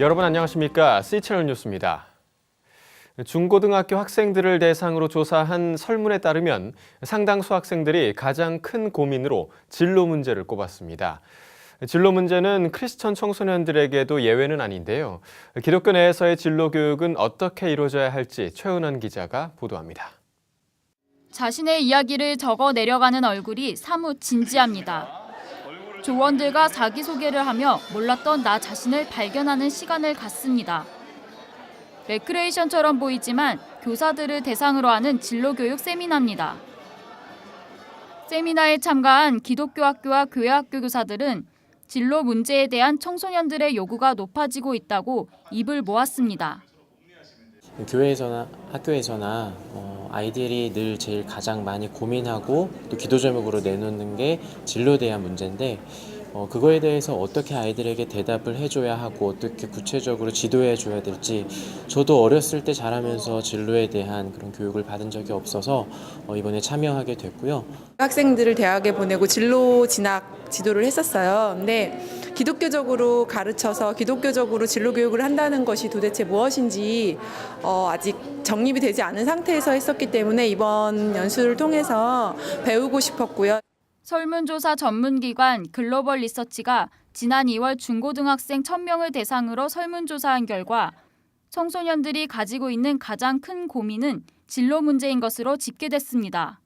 여러분 안녕하십니까? C채널 뉴스입니다. 중고등학교 학생들을 대상으로 조사한 설문에 따르면 상당수 학생들이 가장 큰 고민으로 진로 문제를 꼽았습니다. 진로 문제는 크리스천 청소년들에게도 예외는 아닌데요. 기독교 내에서의 진로 교육은 어떻게 이루어져야 할지 최은원 기자가 보도합니다. 자신의 이야기를 적어 내려가는 얼굴이 사뭇 진지합니다. 조원들과 자기소개를 하며 몰랐던 나 자신을 발견하는 시간을 갖습니다. 레크레이션처럼 보이지만 교사들을 대상으로 하는 진로교육 세미나입니다. 세미나에 참가한 기독교 학교와 교회 학교 교사들은 진로 문제에 대한 청소년들의 요구가 높아지고 있다고 입을 모았습니다. 교회에서나 학교에서나 아이들이 늘 제일 가장 많이 고민하고 또 기도 제목으로 내놓는 게 진로에 대한 문제인데 그거에 대해서 어떻게 아이들에게 대답을 해줘야 하고 어떻게 구체적으로 지도해 줘야 될지 저도 어렸을 때 자라면서 진로에 대한 그런 교육을 받은 적이 없어서 이번에 참여하게 됐고요. 학생들을 대학에 보내고 진로 진학 지도를 했었어요. 근데 기독교적으로 가르쳐서 기독교적으로 진로 교육을 한다는 것이 도대체 무엇인지 아직 정립이 되지 않은 상태에서 했었기 때문에 이번 연수를 통해서 배우고 싶었고요. 설문조사 전문기관 글로벌 리서치가 지난 2월 중고등학생 1,000명을 대상으로 설문조사한 결과 청소년들이 가지고 있는 가장 큰 고민은 진로 문제인 것으로 집계됐습니다.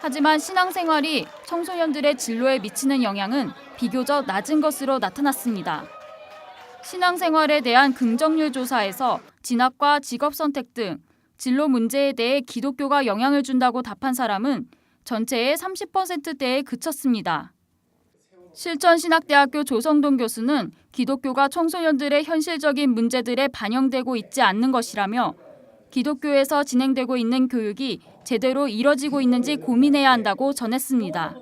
하지만 신앙생활이 청소년들의 진로에 미치는 영향은 비교적 낮은 것으로 나타났습니다. 신앙생활에 대한 긍정률 조사에서 진학과 직업 선택 등 진로 문제에 대해 기독교가 영향을 준다고 답한 사람은 전체의 30%대에 그쳤습니다. 실천신학대학교 조성동 교수는 기독교가 청소년들의 현실적인 문제들에 반영되고 있지 않는 것이라며 기독교에서 진행되고 있는 교육이 제대로 이뤄지고 있는지 고민해야 한다고 전했습니다.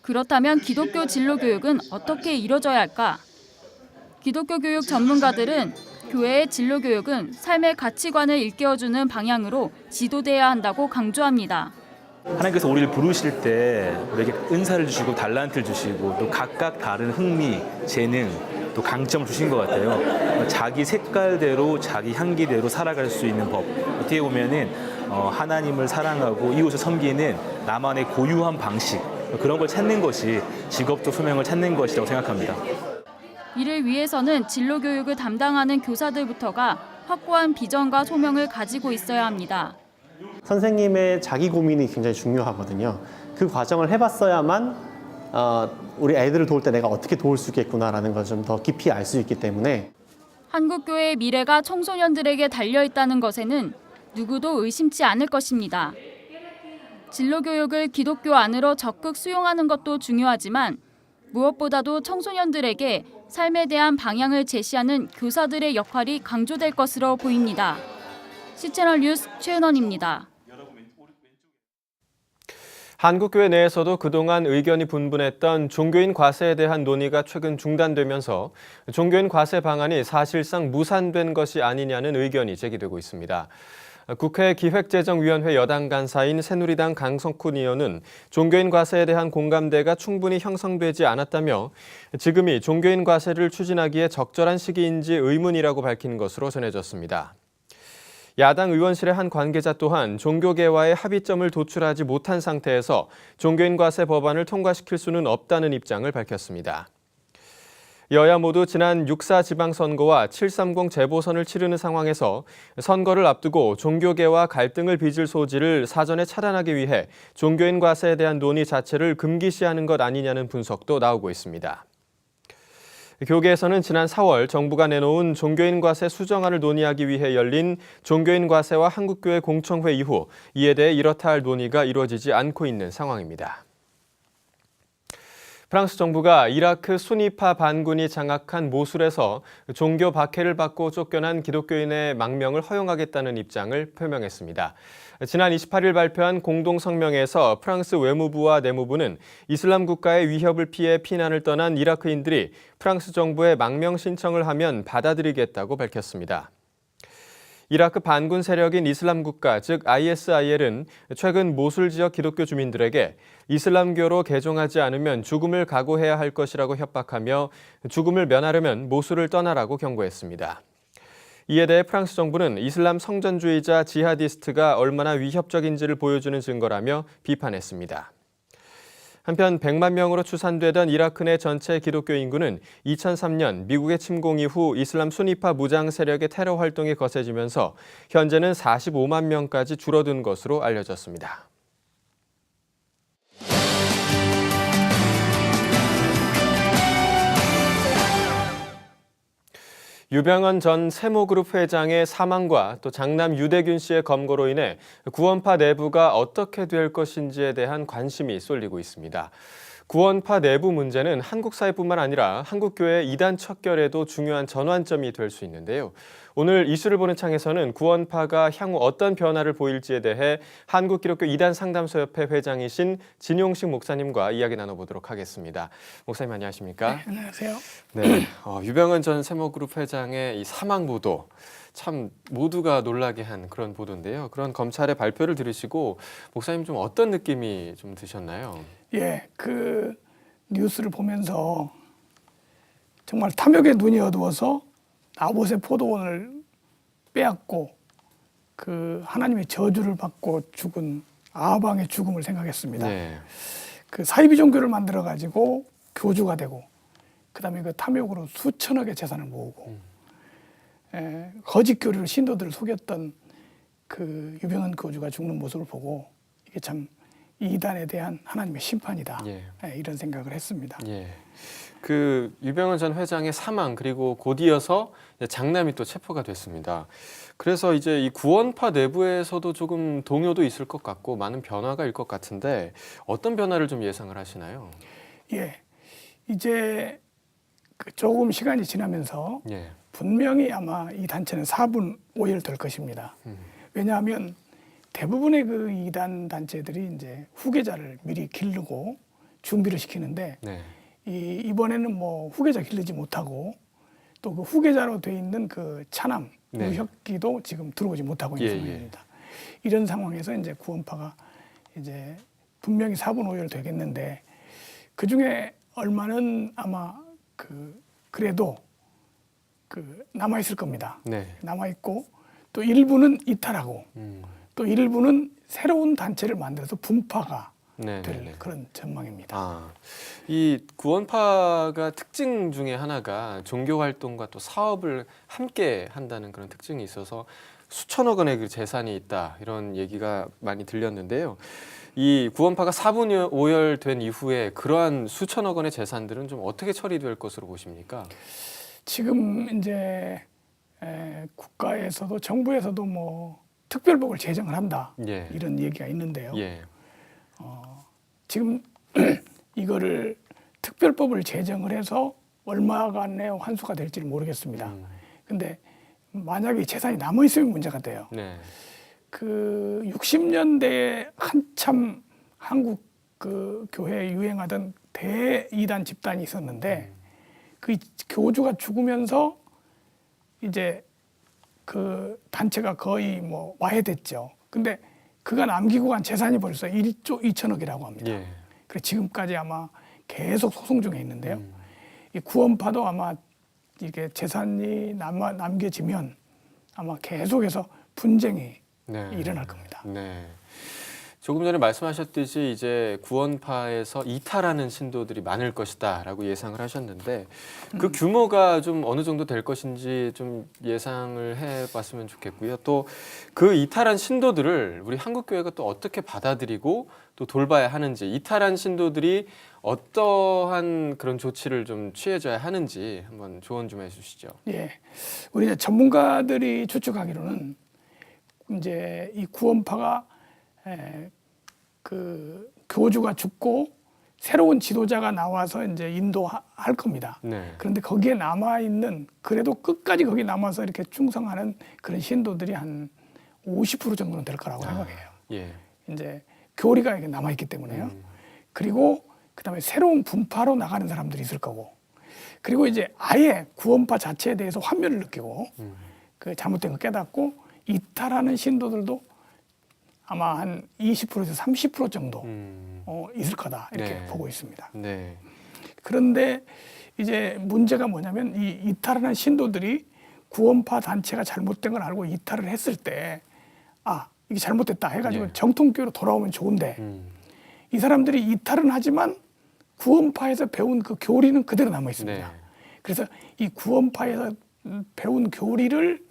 그렇다면 기독교 진로 교육은 어떻게 이뤄져야 할까? 기독교 교육 전문가들은 교회의 진로 교육은 삶의 가치관을 일깨워주는 방향으로 지도돼야 한다고 강조합니다. 하나님께서 우리를 부르실 때 우리에게 은사를 주시고 달란트를 주시고 또 각각 다른 흥미, 재능, 또 강점을 주신 것 같아요. 자기 색깔대로 자기 향기대로 살아갈 수 있는 법. 어떻게 보면은 하나님을 사랑하고 이웃을 섬기는 나만의 고유한 방식, 그런 걸 찾는 것이 직업적 소명을 찾는 것이라고 생각합니다. 이를 위해서는 진로 교육을 담당하는 교사들부터가 확고한 비전과 소명을 가지고 있어야 합니다. 선생님의 자기 고민이 굉장히 중요하거든요. 그 과정을 해봤어야만 우리 애들을 도울 때 내가 어떻게 도울 수 있겠구나라는 걸 좀 더 깊이 알 수 있기 때문에 한국교회의 미래가 청소년들에게 달려있다는 것에는 누구도 의심치 않을 것입니다. 진로교육을 기독교 안으로 적극 수용하는 것도 중요하지만 무엇보다도 청소년들에게 삶에 대한 방향을 제시하는 교사들의 역할이 강조될 것으로 보입니다. C채널 뉴스 최은원입니다. 한국교회 내에서도 그동안 의견이 분분했던 종교인 과세에 대한 논의가 최근 중단되면서 종교인 과세 방안이 사실상 무산된 것이 아니냐는 의견이 제기되고 있습니다. 국회 기획재정위원회 여당 간사인 새누리당 강성훈 의원은 종교인 과세에 대한 공감대가 충분히 형성되지 않았다며 지금이 종교인 과세를 추진하기에 적절한 시기인지 의문이라고 밝힌 것으로 전해졌습니다. 야당 의원실의 한 관계자 또한 종교계와의 합의점을 도출하지 못한 상태에서 종교인 과세 법안을 통과시킬 수는 없다는 입장을 밝혔습니다. 여야 모두 지난 6.4 지방선거와 7.30 재보선을 치르는 상황에서 선거를 앞두고 종교계와 갈등을 빚을 소지를 사전에 차단하기 위해 종교인 과세에 대한 논의 자체를 금기시하는 것 아니냐는 분석도 나오고 있습니다. 교계에서는 지난 4월 정부가 내놓은 종교인 과세 수정안을 논의하기 위해 열린 종교인 과세와 한국교회 공청회 이후 이에 대해 이렇다 할 논의가 이루어지지 않고 있는 상황입니다. 프랑스 정부가 이라크 수니파 반군이 장악한 모술에서 종교 박해를 받고 쫓겨난 기독교인의 망명을 허용하겠다는 입장을 표명했습니다. 지난 28일 발표한 공동성명에서 프랑스 외무부와 내무부는 이슬람 국가의 위협을 피해 피난을 떠난 이라크인들이 프랑스 정부에 망명 신청을 하면 받아들이겠다고 밝혔습니다. 이라크 반군 세력인 이슬람 국가 즉 ISIL은 최근 모술 지역 기독교 주민들에게 이슬람교로 개종하지 않으면 죽음을 각오해야 할 것이라고 협박하며 죽음을 면하려면 모술을 떠나라고 경고했습니다. 이에 대해 프랑스 정부는 이슬람 성전주의자 지하디스트가 얼마나 위협적인지를 보여주는 증거라며 비판했습니다. 한편 100만 명으로 추산되던 이라크 내 전체 기독교 인구는 2003년 미국의 침공 이후 이슬람 수니파 무장 세력의 테러 활동이 거세지면서 현재는 45만 명까지 줄어든 것으로 알려졌습니다. 유병헌 전 세모그룹 회장의 사망과 또 장남 유대균 씨의 검거로 인해 구원파 내부가 어떻게 될 것인지에 대한 관심이 쏠리고 있습니다. 구원파 내부 문제는 한국 사회뿐만 아니라 한국교회 이단 척결에도 중요한 전환점이 될 수 있는데요. 오늘 이슈를 보는 창에서는 구원파가 향후 어떤 변화를 보일지에 대해 한국기독교 이단 상담소협회 회장이신 진용식 목사님과 이야기 나눠보도록 하겠습니다. 목사님 안녕하십니까? 네, 안녕하세요. 네, 유병헌 전 세모그룹 회장의 이 사망 보도 참 모두가 놀라게 한 그런 보도인데요. 그런 검찰의 발표를 들으시고 목사님 좀 어떤 느낌이 좀 드셨나요? 예, 그 뉴스를 보면서 정말 탐욕의 눈이 어두워서 나봇의 포도원을 빼앗고 그 하나님의 저주를 받고 죽은 아방의 죽음을 생각했습니다. 네. 그 사이비 종교를 만들어 가지고 교주가 되고 그다음에 그 탐욕으로 수천억의 재산을 모으고 거짓 교리로 신도들을 속였던 그 유병헌 교주가 죽는 모습을 보고 이게 참 이단에 대한 하나님의 심판이다. 예. 이런 생각을 했습니다. 예. 그 유병헌 전 회장의 사망 그리고 곧 이어서 장남이 또 체포가 됐습니다. 그래서 이제 이 구원파 내부에서도 조금 동요도 있을 것 같고 많은 변화가 일 것 같은데 어떤 변화를 좀 예상을 하시나요? 예, 이제 그 조금 시간이 지나면서 예. 분명히 아마 이 단체는 4분 오열될 것입니다. 왜냐하면 대부분의 그 이단 단체들이 이제 후계자를 미리 기르고 준비를 시키는데 네. 이번에는 뭐 후계자 기르지 못하고 또 그 후계자로 돼 있는 그 차남 네. 유혁기도 지금 들어오지 못하고 있는 예, 상황입니다. 이런 상황에서 이제 구원파가 이제 분명히 4분 오열 되겠는데 그 중에 얼마는 아마 그래도 남아 있을 겁니다. 네. 남아 있고 또 일부는 이탈하고 또 일부는 새로운 단체를 만들어서 분파가 네. 될 네. 그런 전망입니다. 아, 이 구원파가 특징 중에 하나가 종교 활동과 또 사업을 함께 한다는 그런 특징이 있어서 수천억 원의 그 재산이 있다 이런 얘기가 많이 들렸는데요. 이 구원파가 4분 오열된 이후에 그러한 수천억 원의 재산들은 좀 어떻게 처리될 것으로 보십니까? 지금 이제 국가에서도 정부에서도 뭐 특별법을 제정을 한다 예. 이런 얘기가 있는데요. 예. 지금 이거를 특별법을 제정을 해서 얼마간의 환수가 될지를 모르겠습니다. 근데 만약에 재산이 남아 있으면 문제가 돼요. 네. 그 60년대에 한참 한국 그 교회에 유행하던 대이단 집단이 있었는데 그 교주가 죽으면서 이제 그 단체가 거의 뭐 와해됐죠. 근데 그가 남기고 간 재산이 벌써 1조 2천억이라고 합니다. 예. 그래서 지금까지 아마 계속 소송 중에 있는데요. 이 구원파도 아마 이게 재산이 남겨지면 아마 계속해서 분쟁이 네. 일어날 겁니다. 네. 조금 전에 말씀하셨듯이 이제 구원파에서 이탈하는 신도들이 많을 것이다라고 예상을 하셨는데 그 규모가 좀 어느 정도 될 것인지 좀 예상을 해봤으면 좋겠고요. 또 그 이탈한 신도들을 우리 한국교회가 또 어떻게 받아들이고 또 돌봐야 하는지, 이탈한 신도들이 어떠한 그런 조치를 좀 취해줘야 하는지 한번 조언 좀 해주시죠. 예, 우리 이제 전문가들이 추측하기로는 이제 이 구원파가 그 교주가 죽고 새로운 지도자가 나와서 이제 인도할 겁니다. 네. 그런데 거기에 남아 있는 그래도 끝까지 거기 남아서 이렇게 충성하는 그런 신도들이 한 50% 정도는 될 거라고 생각해요. 예. 이제 교리가 이렇게 남아 있기 때문에요. 그리고 그다음에 새로운 분파로 나가는 사람들이 있을 거고, 그리고 이제 아예 구원파 자체에 대해서 환멸을 느끼고 그 잘못된 걸 깨닫고 이탈하는 신도들도 아마 한 20%에서 30% 정도 있을 거다 이렇게 네. 보고 있습니다. 네. 그런데 이제 문제가 뭐냐면 이 이탈하는 신도들이 구원파 단체가 잘못된 걸 알고 이탈을 했을 때 이게 잘못됐다 해가지고 네. 정통교회로 돌아오면 좋은데 이 사람들이 이탈은 하지만 구원파에서 배운 그 교리는 그대로 남아 있습니다. 네. 그래서 이 구원파에서 배운 교리를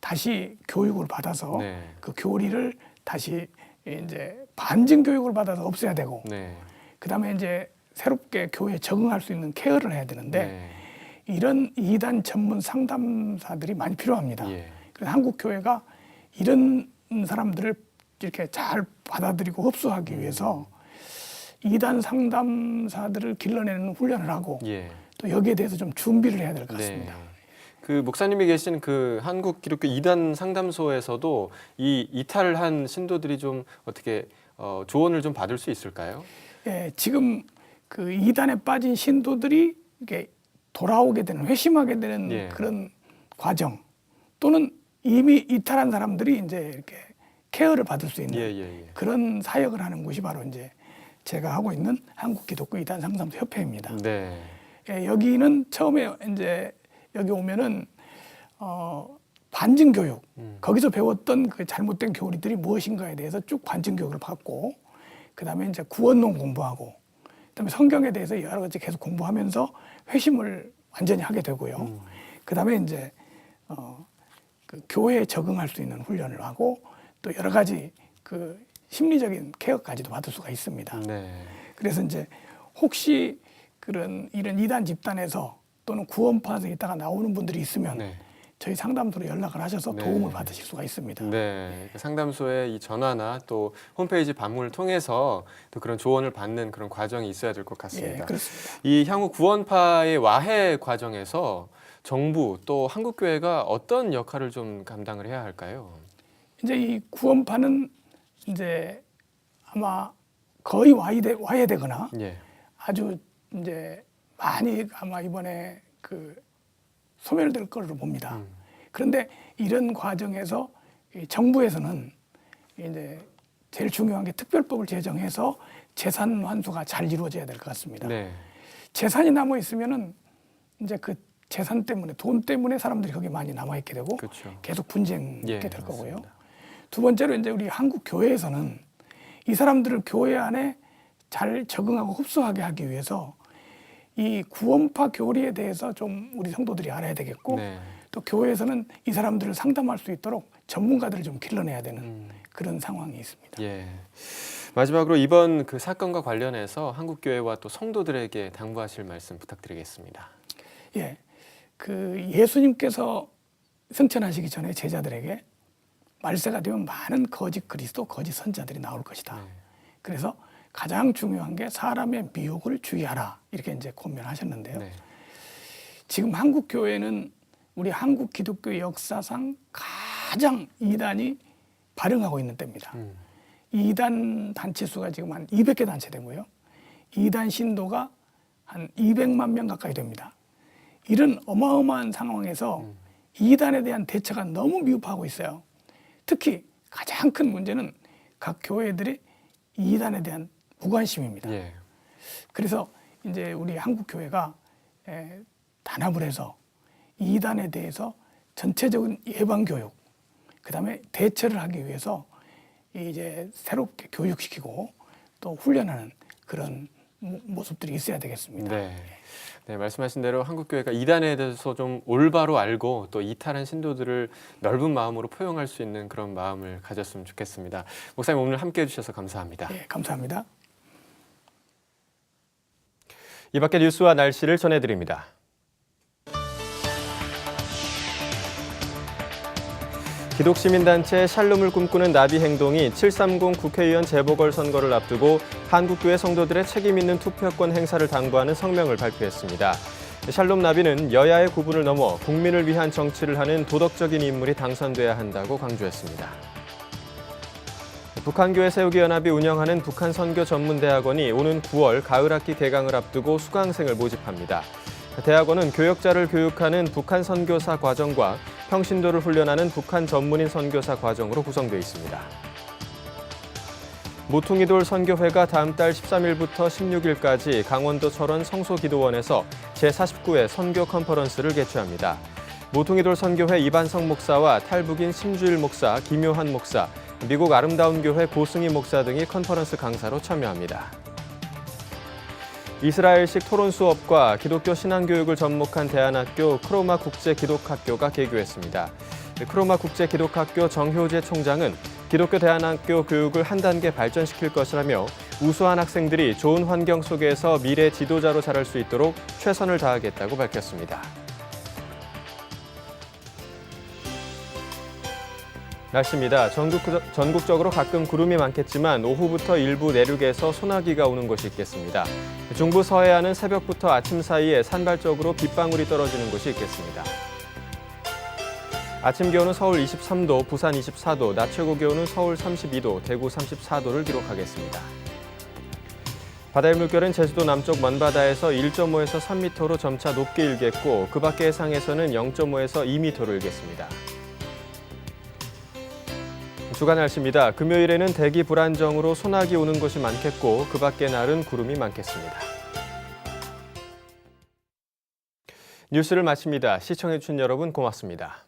다시 교육을 받아서 네. 그 교리를 다시 이제 반증 교육을 받아서 없애야 되고 네. 그다음에 이제 새롭게 교회에 적응할 수 있는 케어를 해야 되는데 네. 이런 이단 전문 상담사들이 많이 필요합니다. 예. 그래서 한국 교회가 이런 사람들을 이렇게 잘 받아들이고 흡수하기 위해서 이단 상담사들을 길러내는 훈련을 하고 예. 또 여기에 대해서 좀 준비를 해야 될 것 네. 같습니다. 그 목사님이 계신 그 한국 기독교 이단 상담소에서도 이 이탈을 한 신도들이 좀 어떻게 조언을 좀 받을 수 있을까요? 예, 지금 그 이단에 빠진 신도들이 이렇게 돌아오게 되는 회심하게 되는 예. 그런 과정 또는 이미 이탈한 사람들이 이제 이렇게 케어를 받을 수 있는 예. 그런 사역을 하는 곳이 바로 이제 제가 하고 있는 한국 기독교 이단 상담소 협회입니다. 네. 예, 여기는 처음에 이제 여기 오면은 반증 교육 거기서 배웠던 그 잘못된 교리들이 무엇인가에 대해서 쭉 반증 교육을 받고 그다음에 이제 구원론 공부하고 그다음에 성경에 대해서 여러 가지 계속 공부하면서 회심을 완전히 하게 되고요. 그다음에 이제 그 교회에 적응할 수 있는 훈련을 하고 또 여러 가지 그 심리적인 케어까지도 받을 수가 있습니다. 네. 그래서 이제 혹시 이런 이단 집단에서 또는 구원파에서 있다가 나오는 분들이 있으면 네. 저희 상담소로 연락을 하셔서 네. 도움을 받으실 수가 있습니다. 네, 상담소의 이 전화나 또 홈페이지 방문을 통해서 또 그런 조언을 받는 그런 과정이 있어야 될 것 예, 같습니다. 그렇습니다. 이 향후 구원파의 와해 과정에서 정부 또 한국교회가 어떤 역할을 좀 감당을 해야 할까요? 이제 이 구원파는 이제 아마 거의 와해되거나 예, 아주 이제 많이 아마 이번에 그 소멸될 거로 봅니다. 그런데 이런 과정에서 이 정부에서는 이제 제일 중요한 게 특별법을 제정해서 재산 환수가 잘 이루어져야 될 것 같습니다. 네, 재산이 남아 있으면은 이제 그 재산 때문에 돈 때문에 사람들이 거기 많이 남아 있게 되고 그렇죠. 계속 분쟁이 예, 될 거고요. 맞습니다. 두 번째로 이제 우리 한국 교회에서는 이 사람들을 교회 안에 잘 적응하고 흡수하게 하기 위해서 이 구원파 교리에 대해서 좀 우리 성도들이 알아야 되겠고 네. 또 교회에서는 이 사람들을 상담할 수 있도록 전문가들을 좀 길러내야 되는 그런 상황이 있습니다. 예. 마지막으로 이번 그 사건과 관련해서 한국교회와 또 성도들에게 당부하실 말씀 부탁드리겠습니다. 예, 그 예수님께서 승천하시기 전에 제자들에게 말세가 되면 많은 거짓 그리스도, 거짓 선자들이 나올 것이다. 그래서 가장 중요한 게 사람의 미혹을 주의하라 이렇게 이제 권면하셨는데요. 네. 지금 한국 교회는 우리 한국 기독교 역사상 가장 이단이 발흥하고 있는 때입니다. 이단 단체 수가 지금 한 200개 단체 되고요. 이단 신도가 한 200만 명 가까이 됩니다. 이런 어마어마한 상황에서 이단에 대한 대처가 너무 미흡하고 있어요. 특히 가장 큰 문제는 각 교회들이 이단에 대한 무관심입니다. 예. 그래서 이제 우리 한국 교회가 단합을 해서 이단에 대해서 전체적인 예방 교육, 그다음에 대처를 하기 위해서 이제 새롭게 교육시키고 또 훈련하는 그런 모습들이 있어야 되겠습니다. 네. 네, 말씀하신 대로 한국교회가 이단에 대해서 좀 올바로 알고 또 이탈한 신도들을 넓은 마음으로 포용할 수 있는 그런 마음을 가졌으면 좋겠습니다. 목사님 오늘 함께해 주셔서 감사합니다. 네, 감사합니다. 이 밖의 뉴스와 날씨를 전해드립니다. 기독시민단체 샬롬을 꿈꾸는 나비 행동이 730 국회의원 재보궐선거를 앞두고 한국교회 성도들의 책임 있는 투표권 행사를 당부하는 성명을 발표했습니다. 샬롬 나비는 여야의 구분을 넘어 국민을 위한 정치를 하는 도덕적인 인물이 당선돼야 한다고 강조했습니다. 북한교회 세우기 연합이 운영하는 북한선교전문대학원이 오는 9월 가을학기 개강을 앞두고 수강생을 모집합니다. 대학원은 교역자를 교육하는 북한 선교사 과정과 평신도를 훈련하는 북한 전문인 선교사 과정으로 구성되어 있습니다. 모퉁이돌 선교회가 다음 달 13일부터 16일까지 강원도 철원 성소기도원에서 제49회 선교 컨퍼런스를 개최합니다. 모퉁이돌 선교회 이반성 목사와 탈북인 심주일 목사, 김효한 목사, 미국 아름다운 교회 고승희 목사 등이 컨퍼런스 강사로 참여합니다. 이스라엘식 토론 수업과 기독교 신앙교육을 접목한 대안학교 크로마 국제기독학교가 개교했습니다. 크로마 국제기독학교 정효재 총장은 기독교 대안학교 교육을 한 단계 발전시킬 것이라며 우수한 학생들이 좋은 환경 속에서 미래 지도자로 자랄 수 있도록 최선을 다하겠다고 밝혔습니다. 날씨입니다. 전국적으로 가끔 구름이 많겠지만 오후부터 일부 내륙에서 소나기가 오는 곳이 있겠습니다. 중부 서해안은 새벽부터 아침 사이에 산발적으로 빗방울이 떨어지는 곳이 있겠습니다. 아침 기온은 서울 23도, 부산 24도, 낮 최고 기온은 서울 32도, 대구 34도를 기록하겠습니다. 바다의 물결은 제주도 남쪽 먼바다에서 1.5에서 3m로 점차 높게 일겠고 그 밖의 해상에서는 0.5에서 2m로 일겠습니다. 주간 날씨입니다. 금요일에는 대기 불안정으로 소나기 오는 곳이 많겠고 그 밖의 날은 구름이 많겠습니다. 뉴스를 마칩니다. 시청해주신 여러분 고맙습니다.